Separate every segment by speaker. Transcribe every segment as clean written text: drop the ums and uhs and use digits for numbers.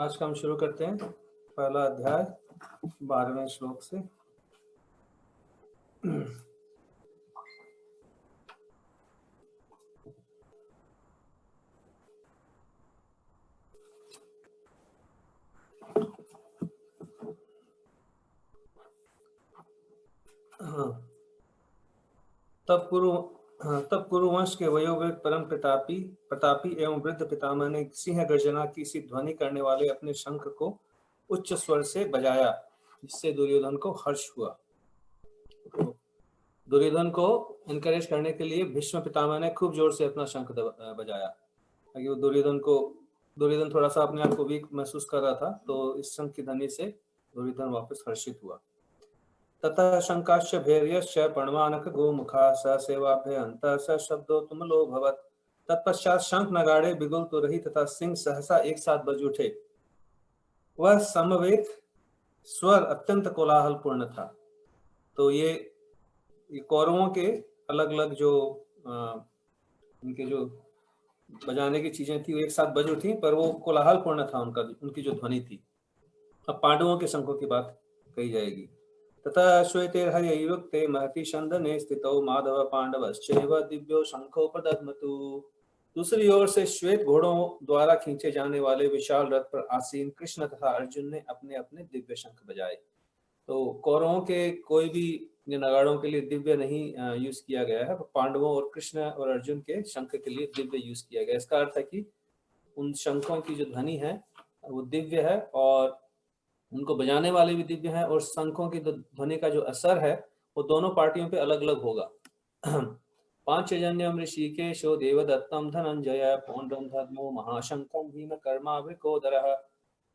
Speaker 1: आज का हम शुरू करते हैं पहला अध्याय 12वें श्लोक से। तब कुरुवंश के वयोवृद्ध परम प्रतापी एवं वृद्ध पितामह ने सिंह गर्जना की सी ध्वनि करने वाले अपने शंख को उच्च स्वर से बजाया, जिससे दुर्योधन को हर्ष हुआ। तो दुर्योधन को इनकरेज करने के लिए भीष्म पितामह ने खूब जोर से अपना शंख बजाया, ताकि वो दुर्योधन थोड़ा सा अपने आप को वीक महसूस कर रहा था। तो इस शंख की ध्वनि से दुर्योधन वापस हर्षित हुआ। ततः शंकाश्च भैर्यश्च पणवानक गोमुखा स सेवाभ्यंतः स शब्दो तुमलो भवत्। तत्पश्चात शंख नगाड़े बिगुल तो रही तथा सिंह सहसा एक साथ बज उठे। वह समवेत स्वर अत्यंत कोलाहल पूर्ण था। तो ये कौरवों के अलग अलग जो इनके जो बजाने की चीजें थी वो एक साथ बज उठी, पर वो कोलाहल पूर्ण था उनकी जो ध्वनि थी। अब पांडवों के शंखों की बात कही जाएगी। तथा श्वेतैर्हयैर्युक्ते महति शंदने स्थितौ माधव पांडवश्चैव दिव्यो शंखो प्रदध्मतु। दूसरी ओर से श्वेत घोड़ों द्वारा खींचे जाने वाले विशाल रथ पर आसीन कृष्ण तथा अर्जुन ने अपने अपने दिव्य शंख बजाए। तो कौरवों के कोई भी नगाड़ों के लिए दिव्य नहीं यूज किया गया है, पांडवों और कृष्ण और अर्जुन के शंख के लिए दिव्य यूज किया गया। इसका अर्थ है कि उन शंखों की जो ध्वनि है वो दिव्य है और उनको बजाने वाले भी दिव्य हैं, और शंखों की ध्वनि का जो असर है वो दोनों पार्टियों पे अलग अलग होगा। पांचजन्यम ऋषिकेशो देवदत्तम धनंजय पौंड्रम धर्मो महाशंकम भीम कर्मावृकोदरः।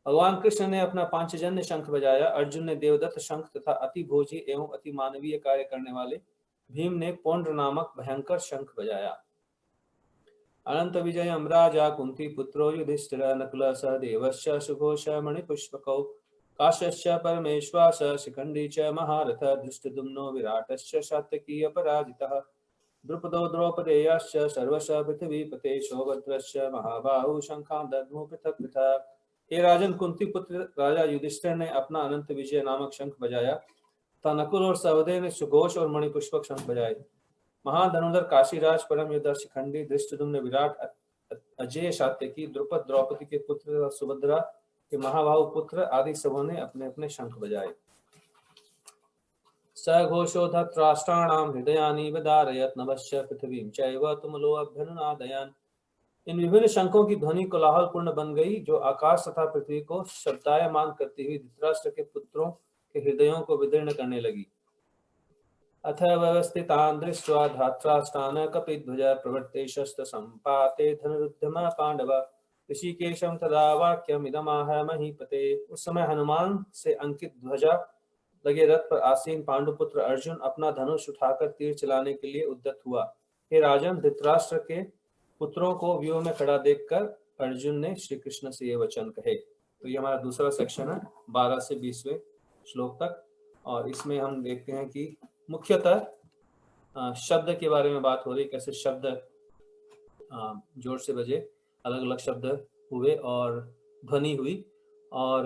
Speaker 1: भगवान कृष्ण ने अपना पांचजन्य शंख बजाया, अर्जुन ने देवदत्त शंख तथा अति भोजी एवं अति मानवीय कार्य करने वाले भीम ने पौंड्र नामक भयंकर शंख बजाया। अनंत विजयम राजा कुंती पुत्रो युधिष्ठिर नकुल सहदेवश्च सुघोष मणिपुष्पकौ काश्यश्च परमेश्वास शिखंडी च महारथ धृष्टद्युम्नो विराटश्च सात्यकी अपराजितः द्रुपदो द्रौपदेयश्च सर्वशः पृथ्वीपते सौभद्रश्च महाबाहु शंखान् दद्मुः पृथक् पृथक्। हे राजन, कुंती पुत्र राजा युधिष्ठिर ने अपना अनंत विजय नामक शंख बजाया तथा नकुल और सहदेव ने सुघोष और मणिपुष्पक शंख बजाए। महाधनुधर काशीराज परम योद्धा शिखंडी धृष्टद्युम्न विराट अजय सात्यकी द्रुपद द्रौपदी के पुत्र सुभद्रा के महाबाहु पुत्र आदि सबों ने अपने अपने शंख बजाए। सघोषो धत्राष्ट्राणाम हृदयानि विदारयत् नभश्च पृथ्वीं चैव तुमलो अभ्यनुनादयन्। इन विभिन्न शंखों की ध्वनि कोलाहलपूर्ण बन गई, जो आकाश तथा पृथ्वी को शब्दायमान करती हुई धृतराष्ट्र के पुत्रों के हृदयों को विदीर्ण करने लगी। अथ व्यवस्थितान् दृष्ट्वा धात्राष्ट्रान् कपिध्वज प्रवृत्ते शस्त्र संपाते धनुरुद्यम पांडव। ऋषिकेशं तदा वाक्यमिदमाह महीपते। उस समय हनुमान से अंकित ध्वजा लगे रथ पर आसीन पांडुपुत्र अर्जुन अपना धनुष उठाकर तीर चलाने के लिए उद्यत हुआ। हे राजन, धृतराष्ट्र के पुत्रों को व्यूह में खड़ा देखकर अर्जुन ने श्री कृष्ण से ये वचन कहे। तो ये हमारा दूसरा सेक्शन है 12 से 20वें श्लोक तक, और इसमें हम देखते हैं कि मुख्यतः शब्द के बारे में बात हो रही, कैसे शब्द जोर से बजे, अलग अलग शब्द हुए और ध्वनि हुई, और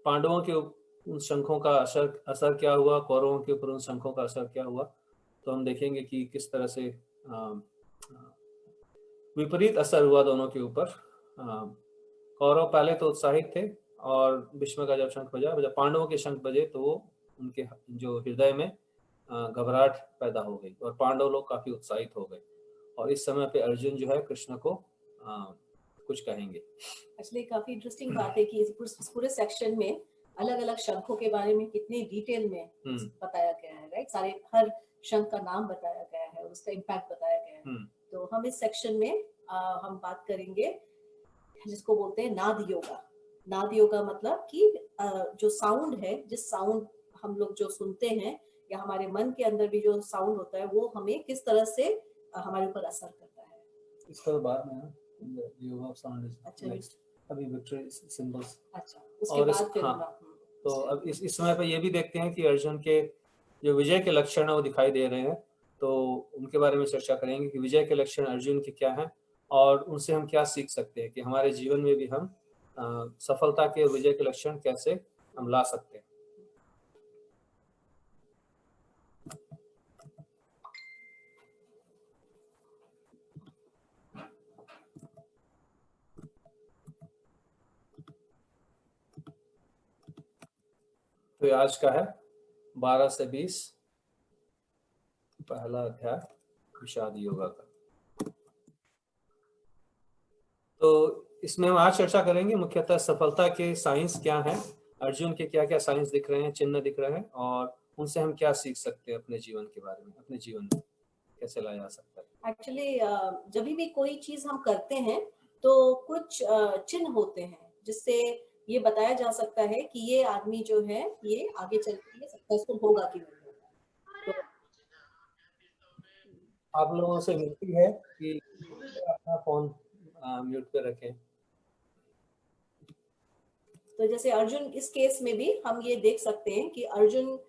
Speaker 1: पांडवों के उन शंखों का असर क्या हुआ, कौरवों के ऊपर उन शंखों का असर क्या हुआ। तो हम देखेंगे कि किस तरह से विपरीत असर हुआ दोनों के ऊपर। कौरव पहले तो उत्साहित थे, और भीष्म का जब शंख बजा, पांडवों के शंख बजे तो उनके जो हृदय में घबराहट पैदा हो गई और पांडव लोग काफी उत्साहित हो गए। और इस समय पे अर्जुन जो है कृष्ण को कुछ कहेंगे।
Speaker 2: एक्चुअली काफी इंटरेस्टिंग बात है कि इस पूरे सेक्शन में अलग अलग शंखों के बारे में कितनी डिटेल में बताया गया है, राइट। सारे हर शंख का नाम बताया गया है, उसका इम्पैक्ट बताया गया है। तो हम इस सेक्शन में हम बात करेंगे जिसको बोलते हैं नाद योगा। नाद योगा मतलब कि जो साउंड है, जिस साउंड हम लोग जो सुनते हैं या हमारे मन के अंदर भी जो साउंड होता है, वो हमें किस तरह से हमारे ऊपर असर करता है।
Speaker 1: इसका बाद में yoga of sound is next, अभी विक्ट्री सिंबल्स।
Speaker 2: अच्छा, उसके बाद फिर
Speaker 1: तो अब इस समय पे ये भी देखते हैं कि अर्जुन के जो विजय के लक्षण है वो दिखाई दे रहे हैं, तो उनके बारे में चर्चा करेंगे कि विजय के लक्षण अर्जुन के क्या हैं और उनसे हम क्या सीख सकते हैं कि हमारे जीवन में भी हम सफलता के और विजय के लक्षण कैसे हम ला सकते हैं। तो ये आज का है 12 से 20 पहला अध्याय विषाद योगा का। तो इसमें हम आज चर्चा करेंगे मुख्यतः सफलता के साइंस क्या है, अर्जुन के क्या क्या साइंस दिख रहे हैं, चिन्ह दिख रहे हैं, और उनसे हम क्या सीख सकते हैं अपने जीवन के बारे में, अपने जीवन में कैसे लाया जा सकता है।
Speaker 2: एक्चुअली जब भी कोई चीज हम करते हैं तो कुछ चिन्ह होते हैं जिससे ये बताया जा सकता है कि ये आदमी जो है ये आगे चल के सक्सेसफुल होगा कि नहीं होगा। तो
Speaker 1: आप लोगों से विनती है कि अपना फोन म्यूट पे रखें।
Speaker 2: तो जैसे अर्जुन, इस केस में भी हम ये देख सकते हैं कि अर्जुन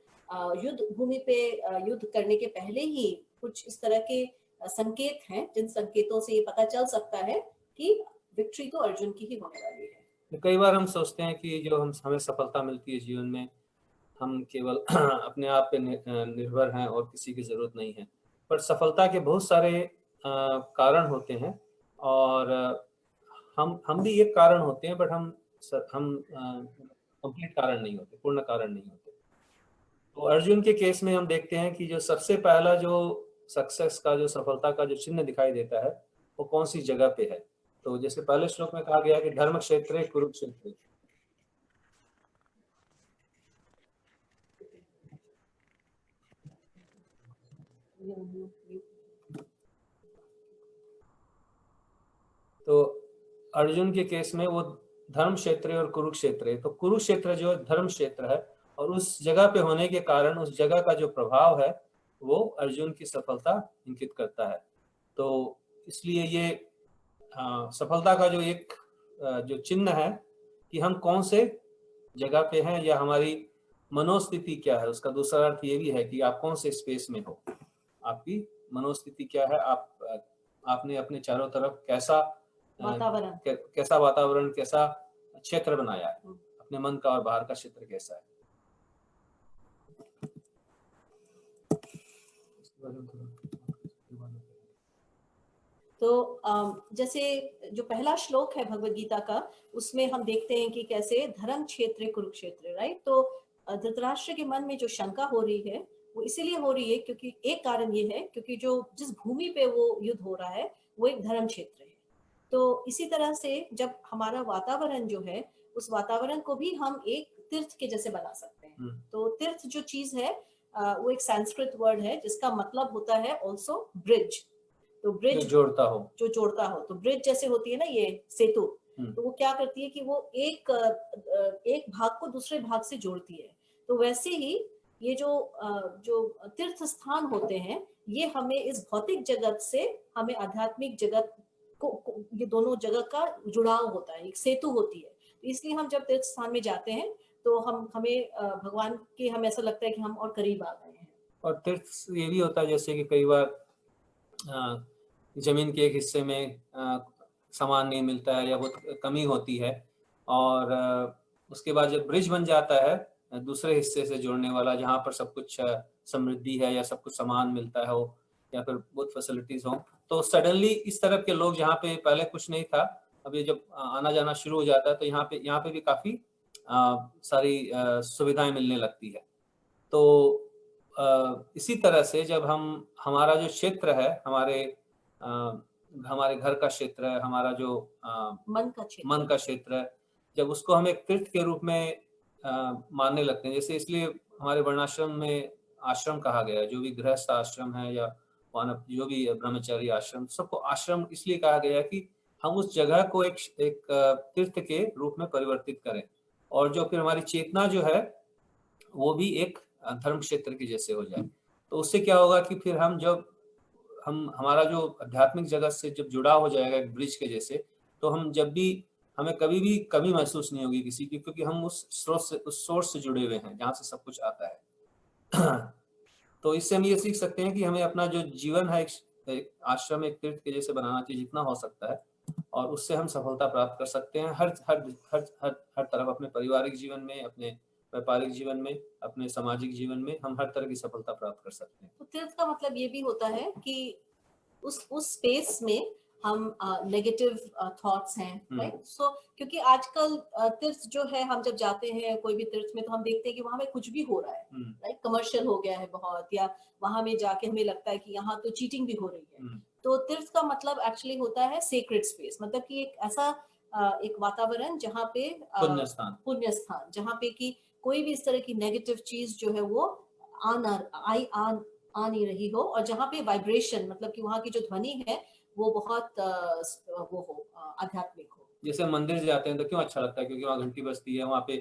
Speaker 2: युद्ध भूमि पे युद्ध करने के पहले ही कुछ इस तरह के संकेत हैं जिन संकेतों से ये पता चल सकता है कि विक्ट्री तो अर्जुन की ही होने वाली है।
Speaker 1: कई बार हम सोचते हैं कि जो हमें सफलता मिलती है जीवन में, हम केवल अपने आप पे निर्भर हैं और किसी की जरूरत नहीं है, पर सफलता के बहुत सारे कारण होते हैं, और हम भी एक कारण होते हैं, बट हम कंप्लीट कारण नहीं होते, पूर्ण कारण नहीं होते। तो अर्जुन के केस में हम देखते हैं कि जो सबसे पहला जो सक्सेस का, जो सफलता का जो चिन्ह दिखाई देता है वो कौन सी जगह पे है। तो जैसे पहले श्लोक में कहा गया कि धर्म क्षेत्र कुरुक्षेत्र। तो अर्जुन के केस में वो धर्म क्षेत्र और कुरुक्षेत्र है। तो कुरुक्षेत्र जो धर्म क्षेत्र है, और उस जगह पे होने के कारण उस जगह का जो प्रभाव है वो अर्जुन की सफलता इंगित करता है। तो इसलिए ये सफलता का जो एक जो चिन्ह है कि हम कौन से जगह पे हैं, या हमारी मनोस्थिति क्या है। उसका दूसरा अर्थ ये भी है कि आप कौन से स्पेस में हो, आपकी मनोस्थिति क्या है, आपने अपने चारों तरफ कैसा वातावरण, कैसा क्षेत्र बनाया है, अपने मन का और बाहर का क्षेत्र कैसा है।
Speaker 2: तो जैसे जो पहला श्लोक है भगवद गीता का, उसमें हम देखते हैं कि कैसे धर्म क्षेत्र कुरुक्षेत्र, राइट। तो धृतराष्ट्र के मन में जो शंका हो रही है वो इसीलिए हो रही है क्योंकि एक कारण ये है क्योंकि जो जिस भूमि पे वो युद्ध हो रहा है वो एक धर्म क्षेत्र है। तो इसी तरह से जब हमारा वातावरण जो है उस वातावरण को भी हम एक तीर्थ के जैसे बना सकते हैं। तो तीर्थ जो चीज है वो एक संस्कृत वर्ड है जिसका मतलब होता है ऑल्सो ब्रिज। तो ब्रिज जो जोड़ता हो तो ब्रिज जैसे होती है ना ये सेतु, तो वो क्या करती है कि वो एक भाग को दूसरे भाग से जोड़ती है। तो वैसे ही ये जो तीर्थ स्थान होते हैं ये हमें इस भौतिक जगत से हमें आध्यात्मिक जगत को ये दोनों जगह का जुड़ाव होता है, एक सेतु होती है। तो इसलिए हम जब तीर्थ स्थान में जाते हैं तो हमें भगवान के हम ऐसा लगता है कि हम और करीब आ गए हैं। और
Speaker 1: तीर्थ ये भी होता है जैसे कि कई बार जमीन के एक हिस्से में सामान नहीं मिलता है या बहुत कमी होती है, और उसके बाद जब ब्रिज बन जाता है दूसरे हिस्से से जोड़ने वाला, जहाँ पर सब कुछ समृद्धि है या सब कुछ सामान मिलता है हो या फिर बहुत फैसिलिटीज हो, तो सडनली इस तरफ के लोग जहाँ पे पहले कुछ नहीं था, अभी जब आना जाना शुरू हो जाता है तो यहाँ पे भी काफी सारी सुविधाएं मिलने लगती है। तो इसी तरह से जब हमारा जो क्षेत्र है, हमारे घर का क्षेत्र है, हमारा जो मन का क्षेत्र है, जब उसको हम एक तीर्थ के रूप में मानने लगते हैं, जैसे इसलिए हमारे वर्णाश्रम में आश्रम कहा गया है, जो भी गृहस्थ आश्रम है या मानव जो भी ब्रह्मचारी आश्रम, सबको आश्रम इसलिए कहा गया है कि हम उस जगह को एक तीर्थ के रूप में परिवर्तित करें, और जो फिर हमारी चेतना जो है वो भी एक धर्म क्षेत्र के जैसे हो जाए। तो उससे क्या होगा कि फिर हमारा जो आध्यात्मिक जगत से जब जुड़ा हो जाएगा एक ब्रिज के जैसे, तो हमें कभी भी कमी महसूस नहीं होगी किसी की, क्योंकि हम उस सोर्स से जुड़े हुए हैं जहाँ से सब कुछ आता है। तो इससे हम ये सीख सकते हैं कि हमें अपना जो जीवन है एक आश्रम एक तीर्थ के जैसे बनाना चाहिए जितना हो सकता है, और उससे हम सफलता प्राप्त कर सकते हैं हर हर हर हर हर तरफ, अपने पारिवारिक जीवन में, अपने व्यापारिक जीवन में, अपने सामाजिक जीवन में हम हर तरह की सफलता प्राप्त कर सकते हैं।
Speaker 2: तो तीर्थ का मतलब ये भी होता है कि उस स्पेस में हम नेगेटिव थॉट्स हैं, राइट? सो क्योंकि आजकल तीर्थ जो है, हम जब जाते हैं कोई भी तीर्थ में तो हम देखते हैं कि वहां में कुछ भी हो रहा है, राइट? कमर्शियल हो गया है बहुत, या वहां में जाके हमें लगता है कि यहाँ तो चीटिंग भी हो रही है। तो तीर्थ का मतलब एक्चुअली होता है सेक्रेड स्पेस, मतलब कि एक ऐसा एक वातावरण जहाँ पे पुण्य स्थान, जहाँ पे कि कोई भी इस तरह की नेगेटिव चीज जो है वो आ नहीं रही हो, और जहाँ पे वाइब्रेशन, मतलब कि वहाँ की जो ध्वनि है वो बहुत वो हो, आध्यात्मिक हो।
Speaker 1: जैसे मंदिर जाते हैं तो क्यों अच्छा लगता है, क्योंकि वहाँ घंटी बजती है, वहाँ पे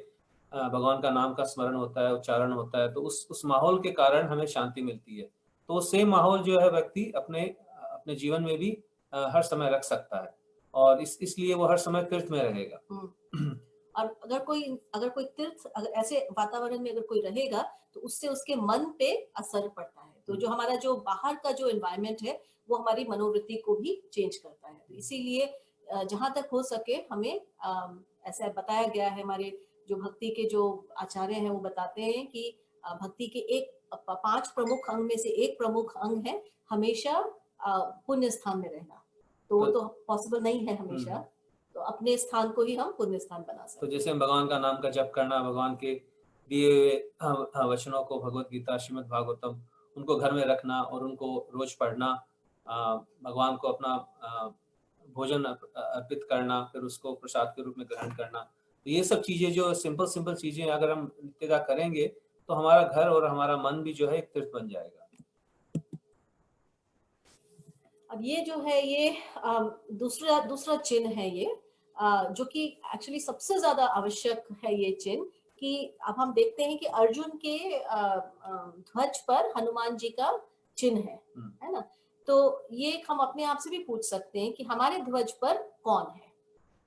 Speaker 1: भगवान का नाम का स्मरण होता है, उच्चारण होता है, तो उस माहौल के कारण हमें शांति मिलती है। तो सेम माहौल जो है व्यक्ति अपने अपने जीवन में भी हर समय रख सकता है, और इसलिए वो हर समय तीर्थ में रहेगा।
Speaker 2: और अगर कोई तीर्थ, अगर ऐसे वातावरण में अगर कोई रहेगा तो उससे उसके मन पे असर पड़ता है। तो जो हमारा जो बाहर का जो एनवायरनमेंट है वो हमारी मनोवृत्ति को भी चेंज करता है। तो इसीलिए जहाँ तक हो सके हमें ऐसा बताया गया है, हमारे जो भक्ति के जो आचार्य हैं वो बताते हैं कि भक्ति के एक 5 प्रमुख अंग में से एक प्रमुख अंग है हमेशा पुण्य स्थान में रहना। तो वो तो पॉसिबल नहीं है हमेशा, तो अपने स्थान को ही हम पुण्य स्थान बना सकते
Speaker 1: हैं। तो जैसे भगवान का नाम का जप करना, भगवान के दिए हुए वचनों को, भगवत गीता, श्रीमद् भागवतम, उनको घर में रखना और उनको रोज पढ़ना, भगवान को अपना भोजन अर्पित करना, फिर उसको प्रसाद के रूप में ग्रहण करना, तो ये सब चीजें जो सिंपल चीजें अगर हम नित्यता करेंगे तो हमारा घर और हमारा मन भी जो है एक तीर्थ बन जाएगा।
Speaker 2: अब ये जो है ये दूसरा चिन्ह है ये, जो कि एक्चुअली सबसे ज्यादा आवश्यक है ये चिन्ह, कि अब हम देखते हैं कि अर्जुन के ध्वज पर हनुमान जी का चिन्ह है ना? तो ये हम अपने आप से भी पूछ सकते हैं कि हमारे ध्वज पर कौन है।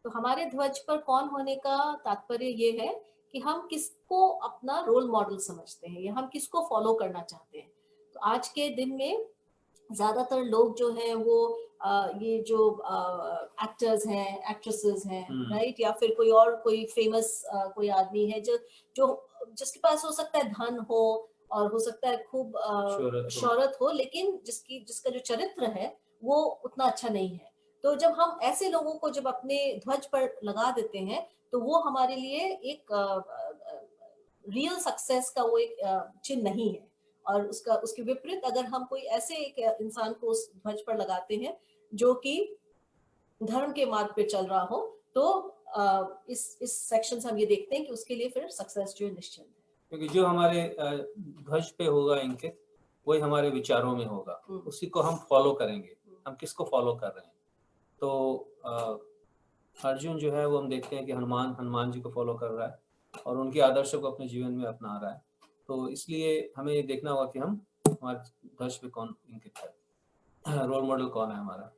Speaker 2: तो हमारे ध्वज पर कौन होने का तात्पर्य ये है कि हम किसको अपना रोल मॉडल समझते हैं, या हम किसको फॉलो करना चाहते हैं। तो आज के दिन में ज्यादातर लोग जो हैं वो ये जो एक्टर्स हैं, एक्ट्रेसेस हैं, राइट, या फिर कोई फेमस कोई आदमी है जो जिसके पास हो सकता है धन हो, और हो सकता है खूब शोहरत हो, लेकिन जिसका जो चरित्र है वो उतना अच्छा नहीं है। तो जब हम ऐसे लोगों को जब अपने ध्वज पर लगा देते हैं तो वो हमारे लिए एक रियल सक्सेस का वो एक चिन्ह नहीं है। और उसके विपरीत अगर हम कोई ऐसे एक इंसान को उस ध्वज पर लगाते हैं जो कि धर्म के मार्ग पे चल रहा हो, तो इस सेक्शन से हम ये देखते हैं कि उसके लिए फिर सक्सेस जो निश्चित है, क्योंकि
Speaker 1: जो हमारे ध्वज पे होगा इनके, वही हमारे विचारों में होगा, उसी को हम फॉलो करेंगे। हम किसको फॉलो कर रहे हैं? तो अर्जुन जो है वो हम देखते हैं कि हनुमान जी को फॉलो कर रहा है और उनके आदर्शों को अपने जीवन में अपना रहा है। तो इसलिए हमें ये देखना होगा कि हम हमारे ध्वज पे कौन इंकित है, रोल मॉडल कौन है हमारा।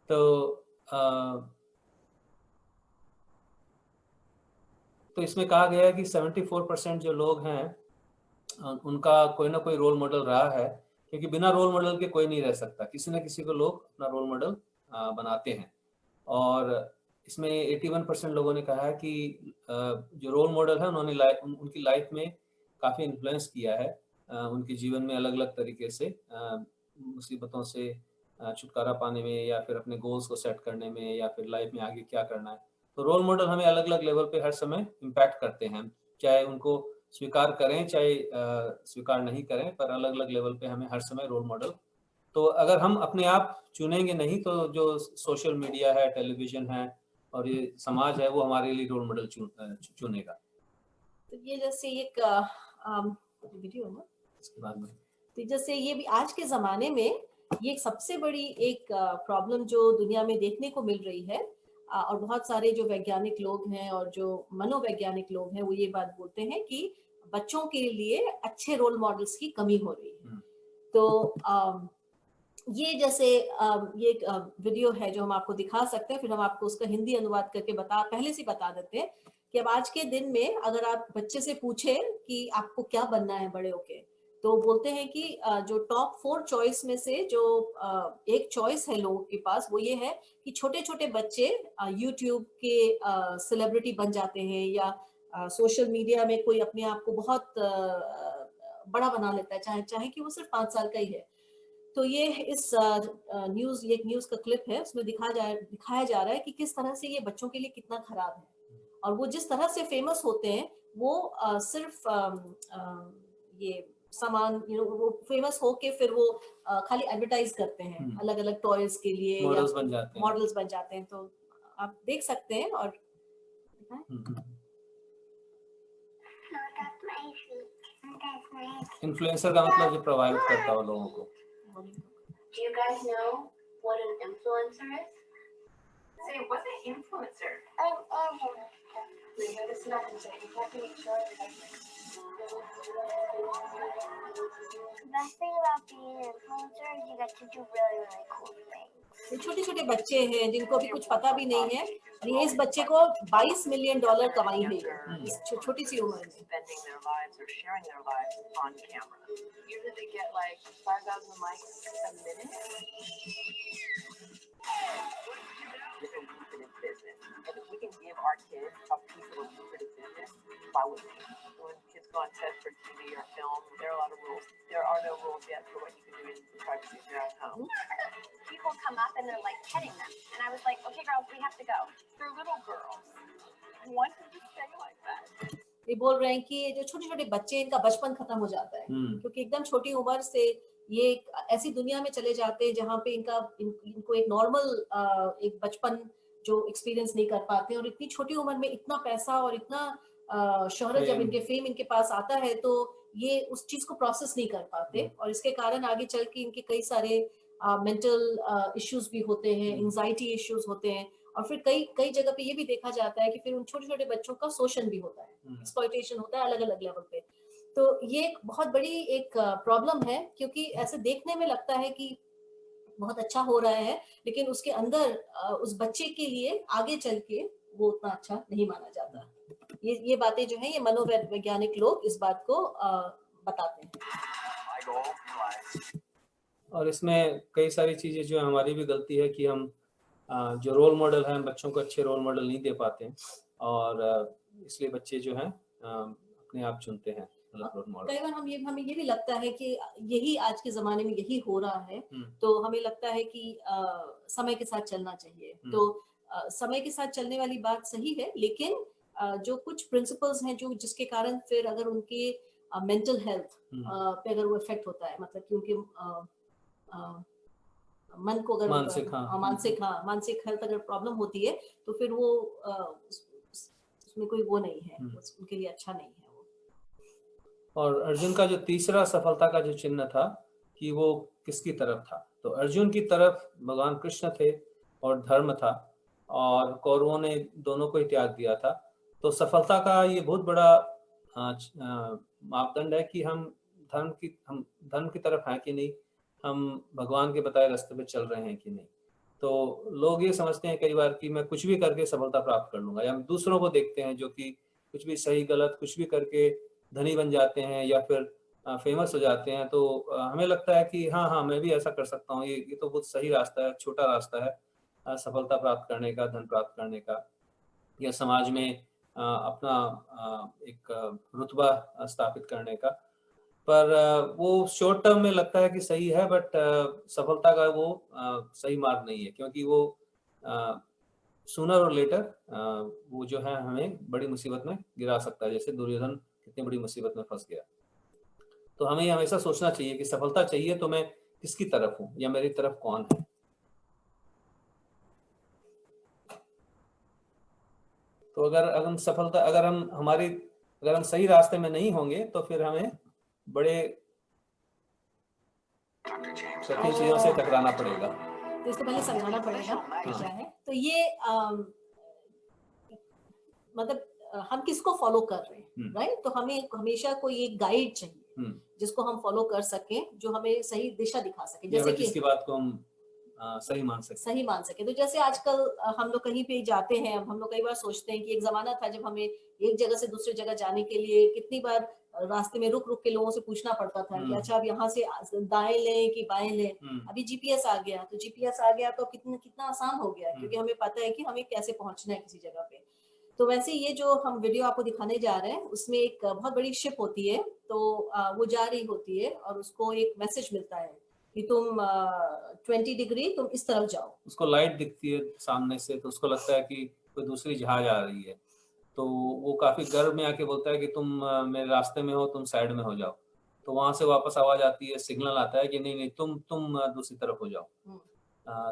Speaker 1: तो इसमें कहा गया है कि 74% जो लोग हैं उनका कोई ना कोई रोल मॉडल रहा है, क्योंकि बिना रोल मॉडल के कोई नहीं रह सकता। किसी न किसी को लोग अपना रोल मॉडल बनाते हैं। और इसमें 81% लोगों ने कहा है कि जो रोल मॉडल है उन्होंने उनकी लाइफ में काफ़ी इन्फ्लुएंस किया है, उनके जीवन में अलग अलग तरीके से मुसीबतों से छुटकारा पाने में, या फिर अपने गोल्स को सेट करने में, या फिर लाइफ में आगे क्या करना है। तो रोल मॉडल हमें अलग अलग लेवल पे हर समय इम्पैक्ट करते हैं, चाहे उनको स्वीकार करें चाहे स्वीकार नहीं करें, पर अलग अलग लेवल पे हमें हर समय रोल मॉडल। तो अगर हम अपने आप चुनेंगे नहीं तो जो सोशल मीडिया है, टेलीविजन है और ये समाज है वो हमारे लिए रोल मॉडल चुनेगा।
Speaker 2: तो ये जैसे एक वीडियो ना
Speaker 1: इसके बाद में,
Speaker 2: तो जैसे ये भी आज के जमाने में ये सबसे बड़ी एक प्रॉब्लम जो दुनिया में देखने को मिल रही है, और बहुत सारे जो वैज्ञानिक लोग हैं और जो मनोवैज्ञानिक लोग हैं वो ये बात बोलते हैं कि बच्चों के लिए अच्छे रोल मॉडल्स की कमी हो रही है। तो ये जैसे ये एक वीडियो है जो हम आपको दिखा सकते हैं, फिर हम आपको उसका हिंदी अनुवाद करके पहले से बता देते हैं कि अब आज के दिन में अगर आप बच्चे से पूछे कि आपको क्या बनना है बड़े होके, तो बोलते हैं कि जो टॉप 4 चॉइस में से जो एक चॉइस है लोगों के पास वो ये है कि छोटे छोटे बच्चे यूट्यूब के सेलिब्रिटी बन जाते हैं या सोशल मीडिया में कोई अपने आप को बहुत बड़ा बना लेता है, चाहे चाहे कि वो सिर्फ 5 साल का ही है। तो ये इस ये एक न्यूज का क्लिप है, उसमें दिखाया जा रहा है कि किस तरह से ये बच्चों के लिए कितना खराब है। और वो जिस तरह से फेमस होते हैं वो सिर्फ ये सामान वो फेमस होके फिर वो खाली एडवर्टाइज करते हैं अलग अलग टॉयज के लिए या मॉडल्स बन जाते हैं। तो आप देख सकते हैं। और
Speaker 1: इन्फ्लुएंसर का मतलब जो प्रभावित करता हो लोगों को।
Speaker 3: Do you guys know what an influencer is? Say, what's an influencer? You gotta sit up and say, you have to make sure that
Speaker 4: The best thing about being an influencer is you get to do really, really cool things.
Speaker 2: ये छोटे छोटे बच्चे हैं जिनको अभी कुछ पता भी नहीं है। ये इस बच्चे को $22 मिलियन कमाई है इस छोटी सी उम्र में।
Speaker 3: spending their lives or sharing their lives on camera. Usually they get like 5,000 likes a minute. It's a lucrative business. And if we can give our kids a piece of a lucrative business, why wouldn't we? When kids go on set for TV or film, there are a lot of rules. There are no rules yet for what you can do in the privacy of your own home.
Speaker 4: People come up and they're like petting them, and I was like, okay, girls, we have to go.
Speaker 3: For little girls, why don't you stay like that?
Speaker 2: ये बोल रहे हैं कि जो छोटे छोटे बच्चे इनका बचपन खत्म हो जाता है क्योंकि एकदम छोटी उम्र से ये ऐसी दुनिया में चले जाते हैं जहाँ पे इनको एक नॉर्मल एक बचपन जो एक्सपीरियंस नहीं कर पाते। और इतनी छोटी उम्र में इतना पैसा और इतना शोहरत जब इनके फेम इनके पास आता है तो ये उस चीज को प्रोसेस नहीं कर पाते और इसके कारण आगे चल के इनके कई सारे मेंटल इश्यूज भी होते हैं, एंजाइटी इश्यूज होते हैं। और फिर कई जगह पे ये भी देखा जाता है कि फिर उन छोटे छोटे बच्चों का शोषण भी होता है, एक्सप्लॉयटेशन होता है अलग अलग लेवल पे। तो ये एक बहुत बड़ी एक प्रॉब्लम है क्योंकि ऐसे देखने में लगता है कि बहुत अच्छा हो रहा है लेकिन उसके अंदर उस बच्चे के लिए आगे चल के वो उतना अच्छा नहीं माना जाता। ये बातें जो है ये मनोवैज्ञानिक लोग इस बात को बताते हैं।
Speaker 1: और इसमें कई सारी चीजें जो हमारी भी गलती है कि हम जो रोल मॉडल हैं बच्चों को अच्छे रोल मॉडल नहीं दे पाते हैं और इसलिए बच्चे जो हैं अपने आप चुनते हैं रोल मॉडल।
Speaker 2: कई बार हमें ये भी लगता है कि यही आज के जमाने में यही हो रहा है तो हमें लगता है कि समय के साथ चलना चाहिए। तो समय के साथ चलने वाली बात सही है लेकिन जो कुछ प्रिंसिपल्स हैं जो जिसके कारण फिर अगर उनके मेंटल हेल्थ पे अगर वो इफेक्ट होता है मतलब कि उनके मन को अगर मानसिक हेल्थ अगर प्रॉब्लम होती है तो फिर वो उसमें कोई वो नहीं है, उनके लिए अच्छा नहीं है वो।
Speaker 1: और अर्जुन का जो तीसरा सफलता का जो चिन्ह था कि वो किसकी तरफ था, तो अर्जुन की तरफ भगवान कृष्ण थे और धर्म था और कौरवों ने दोनों को ही त्याग दिया था। तो सफलता का ये बहुत बड़ा मापदंड है कि हम धर्म की तरफ हैं कि नहीं, हम भगवान के बताए रास्ते पे चल रहे हैं कि नहीं। तो लोग ये समझते हैं कई बार कि मैं कुछ भी करके सफलता प्राप्त कर लूंगा, या हम दूसरों को देखते हैं जो कि कुछ भी सही गलत कुछ भी करके धनी बन जाते हैं या फिर फेमस हो जाते हैं। तो हमें लगता है कि हाँ मैं भी ऐसा कर सकता हूँ, ये तो बहुत सही रास्ता है, छोटा रास्ता है सफलता प्राप्त करने का, धन प्राप्त करने का, या समाज में अपना एक रुतबा स्थापित करने का। पर वो शॉर्ट टर्म में लगता है कि सही है बट सफलता का वो सही मार्ग नहीं है, क्योंकि वो सूनर और लेटर वो जो है हमें बड़ी मुसीबत में गिरा सकता है, जैसे दुर्योधन कितनी बड़ी मुसीबत में फंस गया। तो हमें हमेशा सोचना चाहिए कि सफलता चाहिए तो मैं किसकी तरफ हूँ या मेरी तरफ कौन है। तो अगर हम सही रास्ते में नहीं होंगे तो फिर हमें बड़े कठिन चीजों से टकराना पड़ेगा।
Speaker 2: तो इसको पहले समझाना पड़ेगा क्या है। तो ये मतलब हम किसको फॉलो कर रहे हैं, राइट। तो हमें हमेशा कोई एक गाइड चाहिए जिसको हम फॉलो कर सकें, जो हमें सही दिशा दिखा सके, जैसे कि
Speaker 1: जिसकी बात को हम सही मान सके।
Speaker 2: तो जैसे आजकल हम लोग कहीं पे जाते हैं, अब हम लोग कई बार सोचते हैं कि एक जमाना था जब हमें एक जगह से दूसरी जगह जाने के लिए कितनी बार रास्ते में रुक रुक के लोगों से पूछना पड़ता था कि
Speaker 1: हम्म।
Speaker 2: अच्छा अब यहाँ से दाएं लें कि बाएं लें।
Speaker 1: हम्म,
Speaker 2: अभी जीपीएस आ गया, तो जीपीएस आ गया तो कितना कितना आसान हो गया,
Speaker 1: हम्म।
Speaker 2: क्योंकि हमें पता है कि हमें कैसे पहुंचना है किसी जगह पे। तो वैसे ये जो हम वीडियो आपको दिखाने जा रहे हैं उसमें एक बहुत बड़ी शिप होती है, तो वो जा रही होती है और उसको एक मैसेज मिलता है कि तुम 20 डिग्री तुम इस तरफ जाओ।
Speaker 1: उसको लाइट दिखती है सामने से, तो उसको लगता है कि कोई दूसरी जहाज आ रही है, तो वो काफी गर्व में आके बोलता है कि तुम मेरे रास्ते में हो, तुम साइड में हो जाओ। तो वहां से वापस आवाज आती है, सिग्नल आता है कि नहीं नहीं तुम दूसरी तरफ हो जाओ,
Speaker 2: हम्म।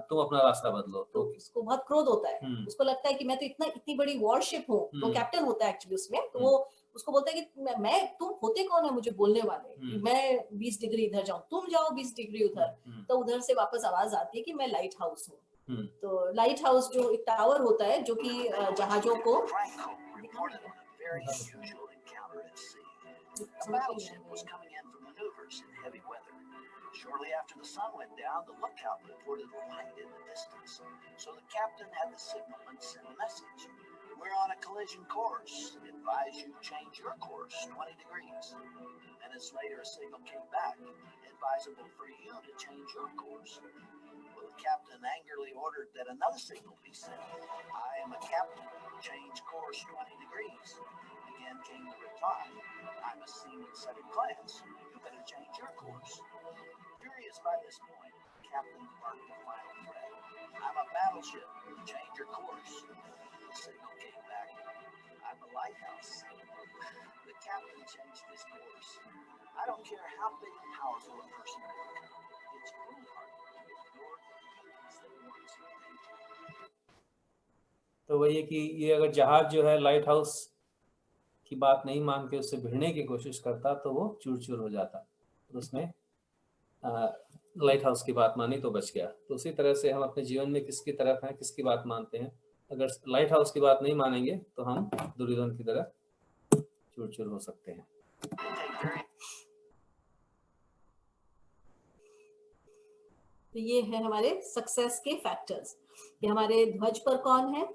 Speaker 1: तुम अपना रास्ता बदलो।
Speaker 2: तो
Speaker 1: तो
Speaker 2: उसको बहुत क्रोध होता है, उसको लगता है कि मैं तो इतनी बड़ी वॉरशिप हूँ, तो कैप्टन होता है एक्चुअली उसमें, तो वो उसको बोलता है कि मैं तुम होते कौन है मुझे बोलने वाले कि मैं 20 डिग्री इधर जाऊं, तुम जाओ 20 डिग्री उधर। तो उधर से वापस आवाज आती है कि मैं लाइट हाउस हूँ। तो लाइट हाउस जो एक टावर होता है जो कि जहाजों को
Speaker 5: Shortly after the sun went down, the lookout reported light in the distance. So the captain had the signalman send a message. We're on a collision course. Advise you change your course 20 degrees. Minutes later, a signal came back. Advisable for you to change your course. Well, the captain angrily ordered that another signal be sent. I am a captain. Change course 20 degrees. Again came the reply. I'm a seaman second class. You better change your course. Furious by this point, the captain barked the final threat. I'm a battleship. Change your course. The signal came back. I'm a lighthouse. The captain changed his course. I don't care how big and powerful a person may become. It's foolhardy to ignore the things that warns you.
Speaker 1: तो वही है कि ये अगर जहाज जो है light house की बात नहीं मान के उससे भिड़ने की कोशिश करता तो वो चूर चूर हो जाता, तो उसने लाइट हाउस की बात मानी तो बच गया। तो उसी तरह से हम अपने जीवन में किसकी तरफ हैं, किसकी बात मानते हैं। अगर लाइट हाउस की बात नहीं मानेंगे तो हम दुर्योधन की तरह चूर चूर हो सकते हैं।
Speaker 2: तो ये है हमारे सक्सेस के फैक्टर्स कि हमारे ध्वज पर कौन है,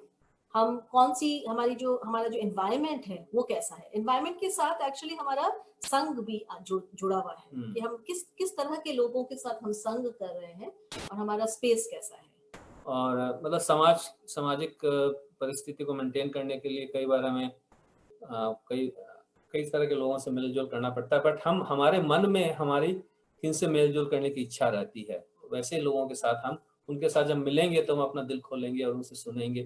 Speaker 2: हम कौन सी हमारा जो एनवायरनमेंट है वो कैसा है। एनवायरनमेंट के साथ एक्चुअली हमारा संग भी जुड़ा हुआ है कि हम किस तरह के लोगों के साथ हम संग कर रहे हैं और हमारा स्पेस कैसा है।
Speaker 1: और मतलब सामाजिक परिस्थिति को मेंटेन करने के लिए कई बार हमें कई तरह के लोगों से मेलजोल करना पड़ता है, बट हम हमारे मन में हमारी किनसे मेलजोल करने की इच्छा रहती है, वैसे लोगों के साथ हम उनके साथ जब मिलेंगे तो हम अपना दिल खोलेंगे और उनसे सुनेंगे,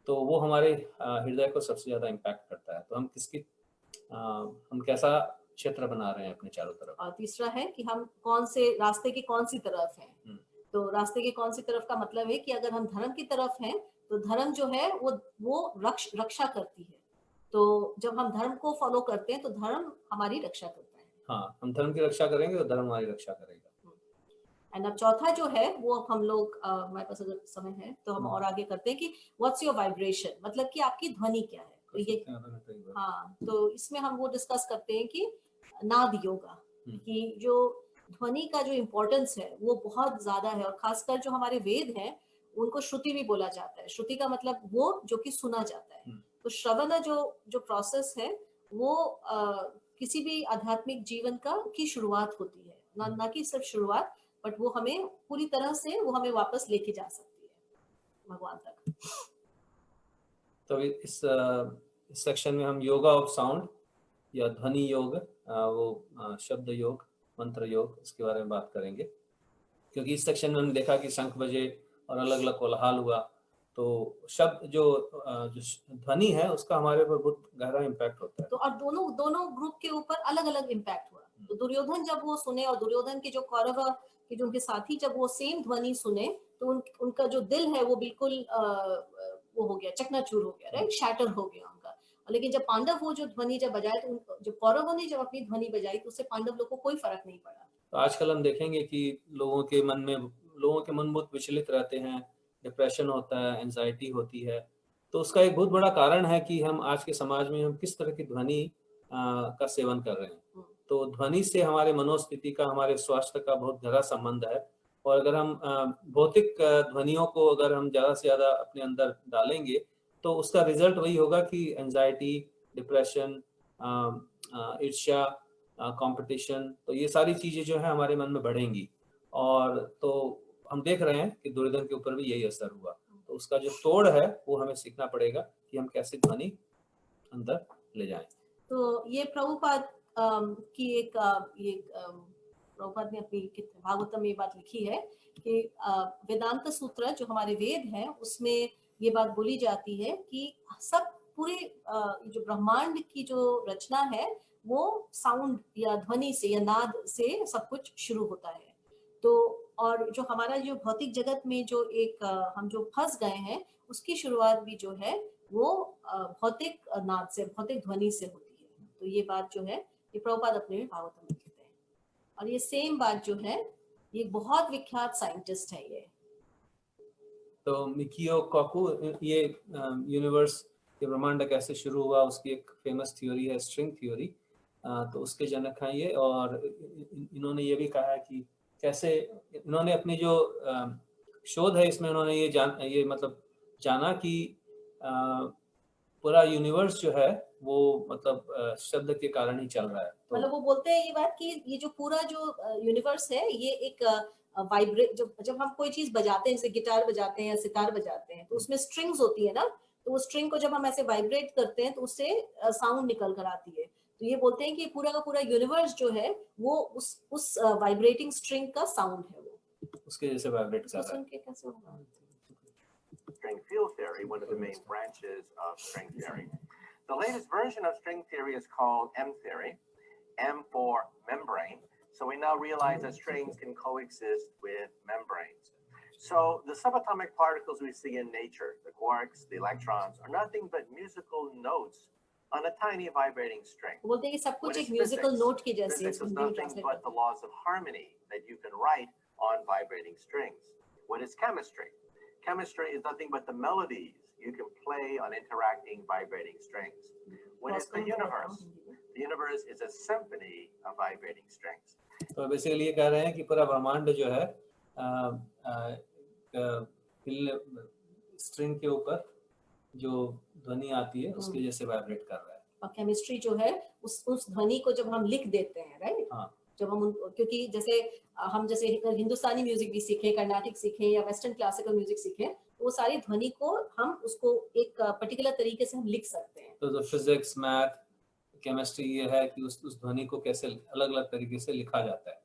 Speaker 1: तो वो हमारे हृदय को सबसे ज्यादा इम्पैक्ट करता है। तो हम कैसा क्षेत्र बना रहे हैं अपने चारों तरफ।
Speaker 2: और तीसरा है कि हम कौन से रास्ते की कौन सी तरफ हैं। तो रास्ते की कौन सी तरफ का मतलब है कि अगर हम धर्म की तरफ हैं तो धर्म जो है वो रक्षा करती है। तो जब हम धर्म को फॉलो करते हैं तो धर्म हमारी रक्षा करता है।
Speaker 1: हाँ, हम धर्म की रक्षा करेंगे तो धर्म हमारी रक्षा करेगा।
Speaker 2: एंड अब चौथा जो है वो अब हम लोग हमारे पास अगर समय है तो हम और आगे करते हैं कि व्हाट्स योर वाइब्रेशन, मतलब कि आपकी ध्वनि क्या है। तो ये हाँ, तो इसमें हम वो डिस्कस करते हैं कि नाद योगा कि जो ध्वनि का जो इम्पोर्टेंस है वो बहुत ज्यादा है, और खासकर जो हमारे वेद हैं उनको श्रुति भी बोला जाता है। श्रुति का मतलब वो जो कि सुना जाता है। तो श्रवण जो प्रोसेस है वो किसी भी आध्यात्मिक जीवन की शुरुआत होती है, ना कि सिर्फ शुरुआत, बट वो हमें पूरी तरह से वो हमें वापस लेके जा सकती है भगवान तक।
Speaker 1: तो इस सेक्शन में हम योगा ऑफ साउंड या ध्वनि योग, वो शब्द योग, मंत्र योग, इसके बारे में बात करेंगे, क्योंकि इस सेक्शन में हमने देखा कि शंख बजे और अलग अलग कोलाहल हुआ, तो शब्द जो ध्वनि है उसका हमारे ऊपर बहुत गहरा इम्पैक्ट होता है।
Speaker 2: तो और दोनों ग्रुप के ऊपर अलग अलग इम्पैक्ट हुआ। तो दुर्योधन जब वो सुने और दुर्योधन के जो कौरव के जो उनके साथी जब वो सेम ध्वनि सुने तो उनका जो दिल है वो बिल्कुल वो हो गया, चकनाचूर हो गया, राइट, शैटर हो गया उनका। लेकिन जब पांडव वो जो ध्वनि जब बजाए तो जब कौरवों ने जब अपनी ध्वनि बजाई तो उससे पांडव लोग को कोई फर्क नहीं पड़ा।
Speaker 1: तो आजकल हम देखेंगे कि लोगों के मन बहुत विचलित रहते हैं, डिप्रेशन होता है, एंजाइटी होती है। तो उसका एक बहुत बड़ा कारण है कि हम आज के समाज में हम किस तरह की ध्वनि का सेवन कर रहे हैं। तो ध्वनि से हमारे मनोस्थिति का, हमारे स्वास्थ्य का बहुत गहरा संबंध है। और अगर हम भौतिक ध्वनियों को अगर हम ज़्यादा से ज़्यादा अपने अंदर डालेंगे तो उसका रिजल्ट वही होगा कि एंजाइटी, डिप्रेशन, ईर्ष्या, कंपटीशन, तो ये सारी चीजें जो है हमारे मन में बढ़ेंगी। और तो हम देख रहे हैं कि दुर्योधन के ऊपर भी यही असर हुआ। तो उसका जो तोड़ है वो हमें सीखना पड़ेगा कि हम कैसे ध्वनि अंदर ले जाएं।
Speaker 2: तो ये प्रभुपाद की एक प्रभुपाद ने अपनी भागवतम में ये बात लिखी है कि वेदांत सूत्र जो हमारे वेद हैं उसमें ये बात बोली जाती है कि सब पूरे जो ब्रह्मांड की जो रचना है वो साउंड या ध्वनि से या नाद से सब कुछ शुरू होता है। तो और जो हमारा जो भौतिक जगत में जो एक हम जो फंस गए हैं उसकी शुरुआत भी जो है वो भौतिक नाद से, भौतिक ध्वनि से होती है। तो ये बात जो है ये प्रभुपाद अपने भागवतम में कहते हैं। और ये सेम बात जो है ये बहुत विख्यात साइंटिस्ट है ये।
Speaker 1: तो मिकियो काकू, ये यूनिवर्स के ब्रह्मांड कैसे शुरू हुआ उसकी एक फेमस थ्योरी है, स्ट्रिंग थ्योरी। तो उसके जनक हैं ये। और इन्होंने ये भी कहा है कि कैसे इन्होंने अपनी जो शोध है इसमें उन्होंने ये मतलब जाना कि पूरा यूनिवर्स जो है वो मतलब शब्द के कारण ही चल रहा है। तो
Speaker 2: मतलब वो बोलते हैं ये बात कि ये जो पूरा जो यूनिवर्स है ये एक वाइब्रेट, जब हम कोई चीज बजाते हैं जैसे गिटार बजाते हैं या सितार बजाते हैं तो उसमें स्ट्रिंग्स होती है ना, तो वो स्ट्रिंग को जब हम ऐसे वाइब्रेट करते हैं तो उससे साउंड निकल कर आती है। तो ये बोलते हैं कि पूरा का पूरा यूनिवर्स जो है वो उस वाइब्रेटिंग स्ट्रिंग का साउंड है, वो
Speaker 1: उसके जैसे वाइब्रेट कर रहा
Speaker 2: सुन
Speaker 1: है।
Speaker 2: के कैसे होगा।
Speaker 3: String field theory, one of the main branches of string theory. The latest version of string theory is called M theory, M for membrane. So we now realize that strings can coexist with membranes. So the subatomic particles we see in nature, the quarks, the electrons, are nothing but musical notes on a tiny vibrating string.
Speaker 2: बोलते हैं कि सब कुछ
Speaker 3: What
Speaker 2: एक
Speaker 3: is
Speaker 2: musical
Speaker 3: physics?
Speaker 2: Note की जैसी है,
Speaker 3: Physics is
Speaker 2: Hindi में
Speaker 3: nothing
Speaker 2: translate
Speaker 3: but the laws of harmony that you can write on vibrating strings. What is chemistry? Chemistry is nothing but the melodies you can play on interacting vibrating strings. What is the universe? The universe is a symphony of vibrating strings.
Speaker 1: तो basically ये कह रहे हैं कि पूरा ब्रह्मांड जो है स्ट्रिंग के ऊपर जो ध्वनि आती है उसके जैसे वाइब्रेट कर रहा है।
Speaker 2: और केमिस्ट्री जो है उस ध्वनि को जब हम लिख देते हैं, राइट,
Speaker 1: हाँ।
Speaker 2: जब हम क्योंकि जैसे हम जैसे हिंदुस्तानी म्यूजिक भी सीखे, कर्नाटिक सीखे या वेस्टर्न क्लासिकल म्यूजिक सीखे, तो वो सारी ध्वनि को हम उसको एक पर्टिकुलर तरीके से हम लिख सकते हैं।
Speaker 1: तो जो फिजिक्स, मैथ, केमिस्ट्री ये है कि उस ध्वनि को कैसे अलग अलग तरीके से लिखा जाता है।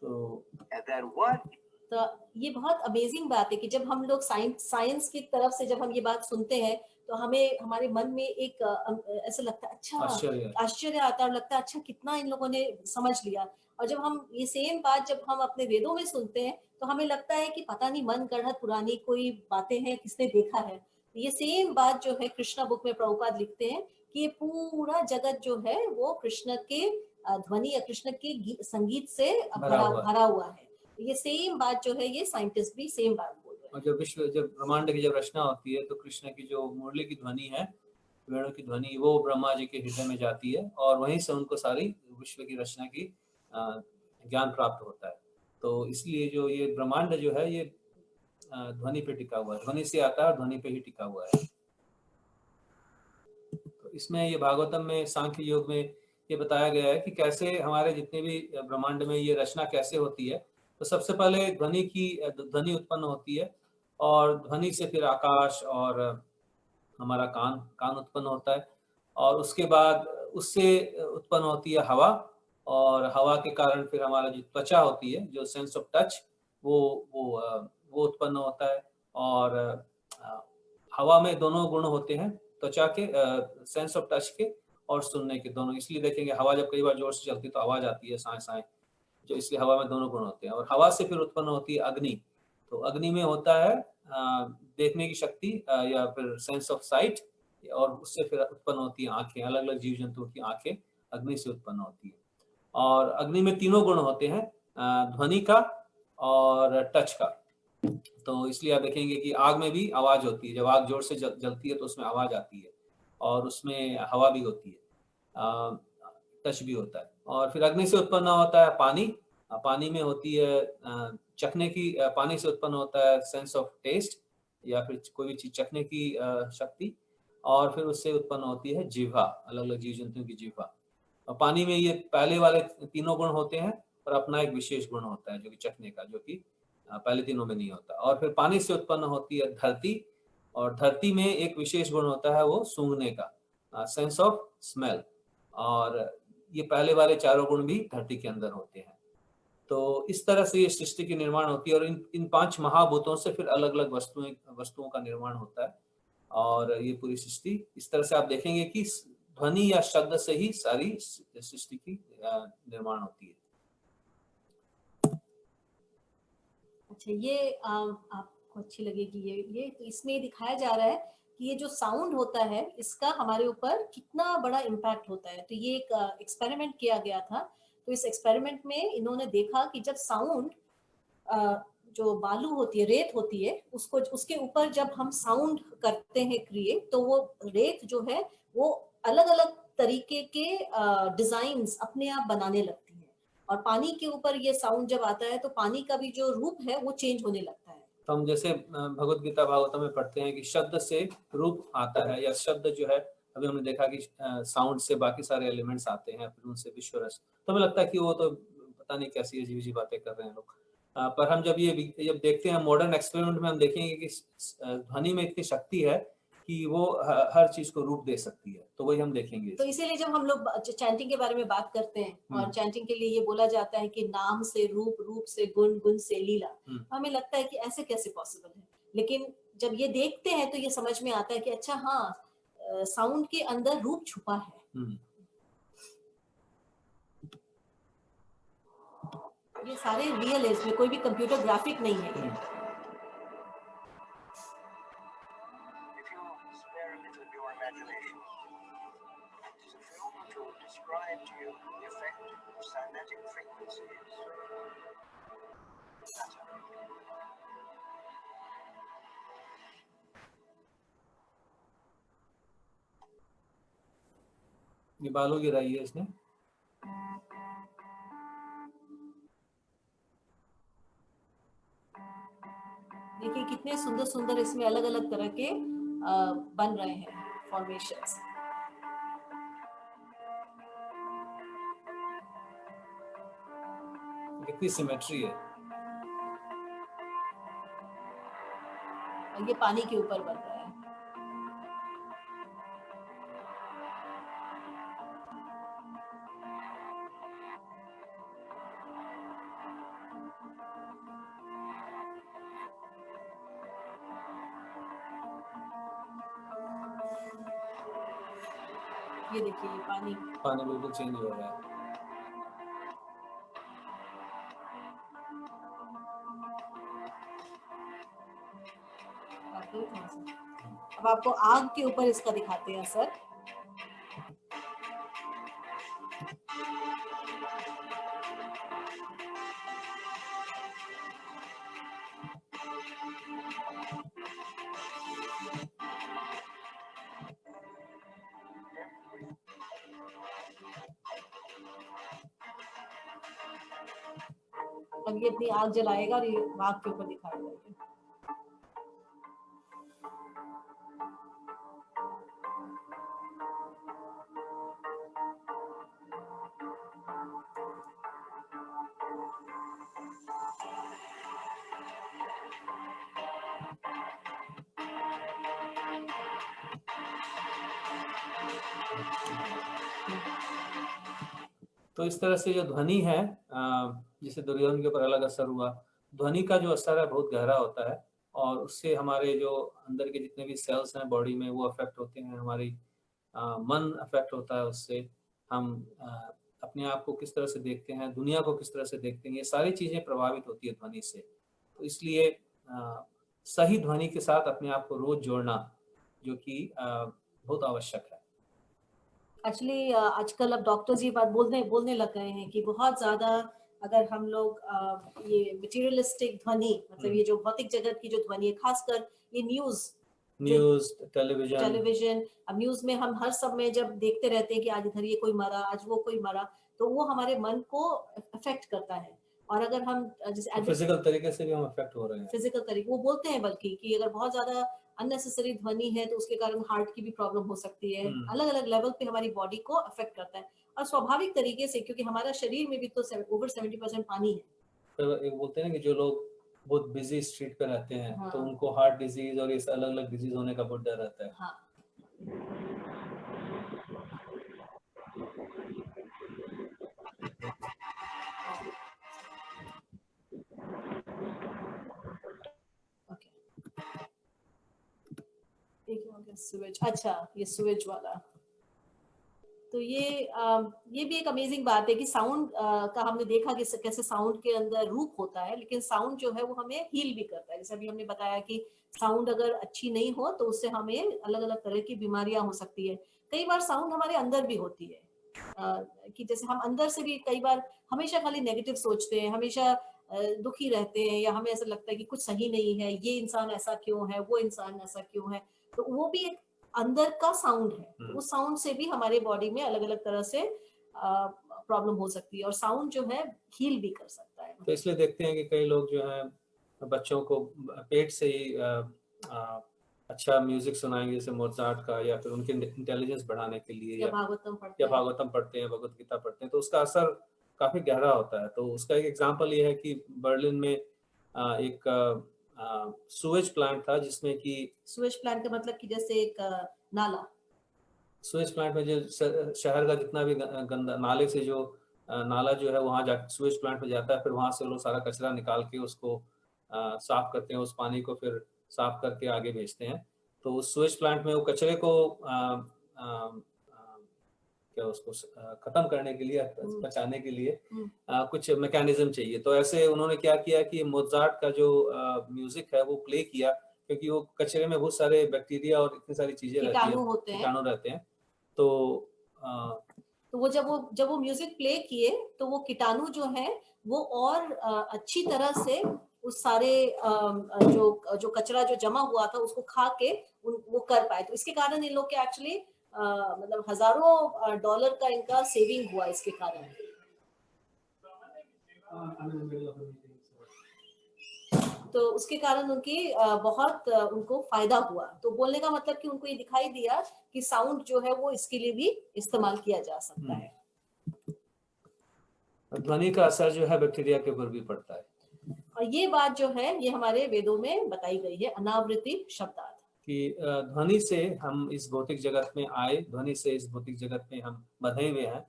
Speaker 1: तो
Speaker 3: And then what?
Speaker 2: तो ये बहुत अमेजिंग बात है कि जब हम लोग साइंस की तरफ से जब हम ये बात सुनते हैं तो हमें हमारे मन में एक ऐसा लगता है अच्छा आश्चर्य आता है और लगता है अच्छा कितना इन लोगों ने समझ लिया। और जब हम ये सेम बात जब हम अपने वेदों में सुनते हैं तो हमें लगता है कि पता नहीं मन गढ़ंत पुरानी कोई बातें हैं, किसने देखा है। ये सेम बात जो है कृष्णा बुक में प्रभुपाद लिखते हैं कि ये पूरा जगत जो है वो कृष्ण के ध्वनि या कृष्ण के संगीत से भरा हुआ है। ये सेम बात जो है ये साइंटिस्ट भी सेम बात बोल रहे हैं।
Speaker 1: और जब ब्रह्मांड की जब रचना होती है तो कृष्ण की जो मुरली की ध्वनि है, वेणु की ध्वनि, वो ब्रह्मा जी के हृदय में जाती है और वहीं से उनको सारी विश्व की रचना की ज्ञान प्राप्त होता है। तो इसलिए जो ये ब्रह्मांड जो है ये ध्वनि पे टिका हुआ है, ध्वनि से आता है और ध्वनि पे ही टिका हुआ है। तो इसमें ये भागवतम में सांख्य योग में ये बताया गया है कि कैसे हमारे जितने भी ब्रह्मांड में ये रचना कैसे होती है। तो सबसे पहले ध्वनि उत्पन्न होती है और ध्वनि से फिर आकाश और हमारा कान उत्पन्न होता है और उसके बाद उससे उत्पन्न होती है हवा और हवा के कारण फिर हमारा जो त्वचा होती है, जो सेंस ऑफ टच, वो उत्पन्न होता है। और हवा में दोनों गुण होते हैं, त्वचा के सेंस ऑफ टच के और सुनने के दोनों। इसलिए देखेंगे हवा जब कई बार जोर से चलती है तो आवाज आती है साए साए, जो इसलिए हवा में दोनों गुण होते हैं। और हवा से फिर उत्पन्न होती है अग्नि। तो अग्नि में होता है देखने की शक्ति या फिर सेंस ऑफ साइट, और उससे फिर उत्पन्न होती है आंखें। अलग अलग जीव जंतुओं की आंखें अग्नि से उत्पन्न होती है। और अग्नि में तीनों गुण होते हैं, ध्वनि का और टच का। तो इसलिए आप देखेंगे कि आग में भी आवाज होती है, जब आग जोर से जलती है तो उसमें आवाज आती है और उसमें हवा भी होती है, टच भी होता है। और फिर अग्नि से उत्पन्न होता है पानी। पानी में होती है चखने की, पानी से उत्पन्न होता है सेंस ऑफ टेस्ट या फिर कोई भी चीज चखने की शक्ति। और फिर उससे उत्पन्न होती है जिह्वा, अलग अलग जीव जंतुओं की जिह्वा। और पानी में ये पहले वाले तीनों गुण होते हैं और अपना एक विशेष गुण होता है जो कि चखने का, जो कि पहले तीनों में नहीं होता। और फिर पानी से उत्पन्न होती है धरती, और धरती में एक विशेष गुण होता है वो सूंघने का, सेंस ऑफ स्मेल। और ये पहले वाले चारों गुण भी धरती के अंदर होते हैं। तो इस तरह से ये सृष्टि की निर्माण होती है, और इन 5 महाभूतों से फिर अलग अलग वस्तुओं का निर्माण होता है। और ये पूरी सृष्टि इस तरह से आप देखेंगे कि ध्वनि या शब्द से ही सारी सृष्टि की निर्माण होती है।
Speaker 2: अच्छा, ये आपको अच्छी लगेगी ये तो इसमें दिखाया जा रहा है कि ये जो साउंड होता है इसका हमारे ऊपर कितना बड़ा इम्पैक्ट होता है। तो ये एक एक्सपेरिमेंट किया गया था। तो इस एक्सपेरिमेंट में इन्होंने देखा कि जब साउंड जो बालू होती है, रेत होती है, उसको उसके ऊपर जब हम साउंड करते हैं क्रिएट, तो वो रेत जो है वो अलग अलग तरीके के डिजाइन्स अपने आप बनाने लगती है। और पानी के ऊपर ये साउंड जब आता है तो पानी का भी जो रूप है वो चेंज होने लगता है।
Speaker 1: तो हम जैसे भगवत गीता भागवतम में पढ़ते हैं कि शब्द से रूप आता है, या शब्द जो है, अभी हमने देखा कि साउंड से बाकी सारे एलिमेंट्स आते हैं, फिर उनसे विश्व रस। तो हमें लगता है कि वो तो पता नहीं कैसी अजीब अजीब बातें कर रहे हैं लोग। पर हम जब देखते हैं मॉडर्न एक्सपेरिमेंट में, हम देखेंगे कि ध्वनि में इतनी शक्ति है कि वो हर चीज को रूप दे सकती है। तो वही हम देखेंगे।
Speaker 2: तो इसीलिए जब हम लोग चैंटिंग के बारे में बात करते हैं और चैंटिंग के लिए ये बोला जाता है कि नाम से रूप, रूप से गुण, गुण से लीला, हमें लगता है कि ऐसे कैसे पॉसिबल है। लेकिन जब ये देखते हैं तो ये समझ में आता है कि अच्छा हाँ, साउंड के अंदर रूप छुपा है। ये सारे रियल है, इसमें कोई भी कंप्यूटर ग्राफिक नहीं है।
Speaker 5: Describe to you the effect of cymatic frequencies.
Speaker 1: ये बालू गिराई है इसने।
Speaker 2: देखिए कितने सुंदर सुंदर इसमें अलग अलग तरह के बन रहे हैं फॉर्मेशंस।
Speaker 1: कितनी सिमेट्री है।
Speaker 2: ये पानी के ऊपर बन रहा है। ये देखिए, ये पानी
Speaker 1: बिल्कुल चेंज हो रहा है।
Speaker 2: अब आपको आग के ऊपर इसका दिखाते हैं सर। अब ये अपनी आग जलाएगा और ये आग के ऊपर दिखाएगा।
Speaker 1: तो इस तरह से जो ध्वनि है, जिसे दुर्योधन के ऊपर अलग असर हुआ, ध्वनि का जो असर है बहुत गहरा होता है, और उससे हमारे जो अंदर के जितने भी सेल्स हैं बॉडी में वो अफेक्ट होते हैं, हमारी मन अफेक्ट होता है उससे। हम अपने आप को किस तरह से देखते हैं, दुनिया को किस तरह से देखते हैं, ये सारी चीजें प्रभावित होती है ध्वनि से। तो इसलिए सही ध्वनि के साथ अपने आप को रोज जोड़ना जो कि बहुत आवश्यक है।
Speaker 2: एक्चुअली आजकल अब डॉक्टर्स ये बात बोलने लग गए हैं कि बहुत ज्यादा अगर हम लोग ये मटेरियलिस्टिक ध्वनि, मतलब ये जो भौतिक जगत की जो ध्वनि है, खासकर ये न्यूज, टेलीविजन, अब न्यूज में हम हर सब में जब देखते रहते हैं कि आज इधर ये कोई मरा, आज वो कोई मरा, तो वो हमारे मन को अफेक्ट करता है। और अगर हम जैसे
Speaker 1: फिजिकल तरीके से भी हम अफेक्ट हो रहे हैं।
Speaker 2: फिजिकल तरीके, वो बोलते हैं बल्कि कि अगर बहुत ज्यादा अननेसेसरी ध्वनि है तो उसके कारण हार्ट की भी प्रॉब्लम हो सकती है। अलग अलग लेवल पे हमारी बॉडी को अफेक्ट करता है और स्वाभाविक तरीके से, क्योंकि हमारा शरीर में भी तो ओवर 70% पानी है।
Speaker 1: तो एक बोलते हैं ना कि जो लोग बहुत बिजी स्ट्रीट पे रहते हैं,
Speaker 2: हाँ।
Speaker 1: तो उनको हार्ट डिजीज और इस अलग अलग डिजीज होने का बहुत डर रहता है।
Speaker 2: हाँ। स्विच, अच्छा ये स्विच वाला, तो ये भी एक अमेजिंग बात है कि साउंड का हमने देखा कि कैसे साउंड के अंदर रूप होता है, लेकिन साउंड जो है वो हमें हील भी करता है। जैसे अभी हमने बताया कि साउंड अगर अच्छी नहीं हो तो उससे हमें अलग अलग तरह की बीमारियां हो सकती है। कई बार साउंड हमारे अंदर भी होती है, कि जैसे हम अंदर से भी कई बार हमेशा खाली नेगेटिव सोचते हैं, हमेशा दुखी रहते हैं, या हमें ऐसा लगता है कि कुछ सही नहीं है, ये इंसान ऐसा क्यों है, वो इंसान ऐसा क्यों है, तो वो भी एक अंदर का साउंड है। उस साउंड से भी हमारे बॉडी में अलग अलग तरह से प्रॉब्लम हो सकती है, और साउंड जो है हील भी कर सकता है।
Speaker 1: तो इसलिए देखते हैं कि कई लोग जो है बच्चों को पेट से ही अच्छा म्यूजिक सुनाएंगे, जैसे मोजार्ट का, या फिर उनके इंटेलिजेंस बढ़ाने के लिए,
Speaker 2: या भागवतम पढ़ते
Speaker 1: या
Speaker 2: हैं,
Speaker 1: भागवतम पढ़ते हैं, भगवत गीता पढ़ते हैं, तो उसका असर काफी गहरा होता है। तो उसका एक एग्जांपल ये है कि बर्लिन में एक सुएज प्लांट था, जिसमें कि
Speaker 2: सुएज प्लांट का मतलब कि जैसे एक नाला,
Speaker 1: सुएज प्लांट में जो शहर का जितना भी गंदा नाले से जो नाला जो है वहाँ जा सुएज प्लांट में जाता है, फिर वहाँ से लोग सारा कचरा निकाल के उसको साफ करते हैं, उस पानी को फिर साफ करके आगे भेजते हैं। तो उस सुएज प्लांट में वो कचरे को क्या उसको खत्म करने के लिए, बचाने के लिए कुछ मैकेनिज्म चाहिए। तो ऐसे उन्होंने क्या किया कि मोजार्ट का जो म्यूजिक है वो प्ले किया, क्योंकि वो कचरे में बहुत सारे बैक्टीरिया और इतनी सारी चीजें रहती हैं, कीटाणु रहते हैं। तो
Speaker 2: वो जब वो म्यूजिक प्ले किए तो वो कीटाणु जो है वो और अच्छी तरह से उस सारे जो कचरा जो जमा हुआ था उसको खा के वो कर पाए। तो इसके कारण इन लोग के एक्चुअली मतलब हजारों डॉलर का इनका सेविंग हुआ इसके कारण। तो उसके कारण उनकी बहुत उनको फायदा हुआ। तो बोलने का मतलब कि उनको ये दिखाई दिया कि साउंड जो है वो इसके लिए भी इस्तेमाल किया जा सकता है।
Speaker 1: ध्वनि का असर जो है बैक्टीरिया के ऊपर भी पड़ता है,
Speaker 2: और ये बात जो है ये हमारे वेदों में बताई गई है, अनावृत्ति शब्दार्थ,
Speaker 1: कि ध्वनि से हम इस भौतिक जगत में आए, ध्वनि से इस भौतिक जगत में हम बंधे हुए हैं,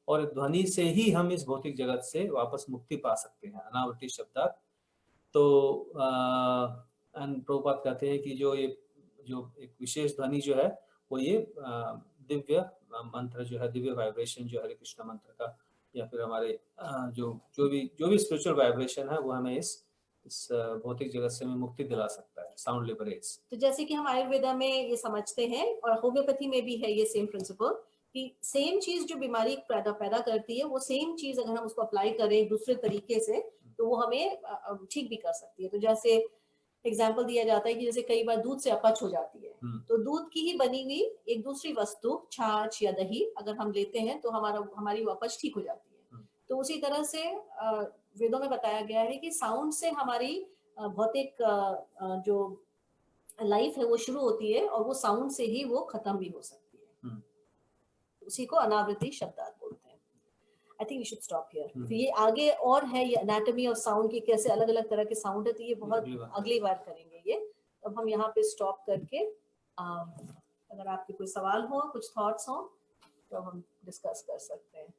Speaker 1: और ध्वनि से ही हम इस भौतिक जगत से वापस मुक्ति पा सकते हैं, अनावृत्ति शब्दार्थ। तो प्रभुपाद कहते हैं कि जो एक विशेष ध्वनि जो है वो ये दिव्य मंत्र जो है, दिव्य वाइब्रेशन जो हरे कृष्ण मंत्र का, या फिर हमारे जो भी स्पिरिचुअल वाइब्रेशन है वो हमें इस भौतिक जगत से हमें मुक्ति दिला सकता है। Sound liberates.
Speaker 2: तो जैसे कि हम आयुर्वेदा में ये समझते हैं और होम्योपैथी में भी है ये सेम प्रिंसिपल, कि सेम चीज जो बीमारी पैदा करती है वो सेम चीज अगर हम उसको अप्लाई करें दूसरे तरीके से तो वो हमें ठीक भी कर सकती है। तो जैसे एग्जाम्पल दिया जाता है कि जैसे कई बार दूध से अपच हो जाती है, तो दूध की ही बनी हुई एक दूसरी वस्तु, छाछ या दही अगर हम लेते हैं तो हमारी अपच ठीक हो जाती है। तो उसी तरह से वेदों में बताया गया है कि साउंड से हमारी भौतिक जो लाइफ है वो शुरू होती है और वो साउंड से ही वो खत्म भी हो सकती है। उसी को अनावृत्ति शब्दार्थ बोलते हैं। I think we should stop here. तो ये आगे और है, ये एनाटॉमी और साउंड की कैसे अलग अलग तरह के साउंड है, तो ये बहुत अगली बार करेंगे ये। अब हम यहाँ पे स्टॉप करके अगर आपके कोई सवाल हो, कुछ थॉट्स हो तो हम डिस्कस कर सकते हैं।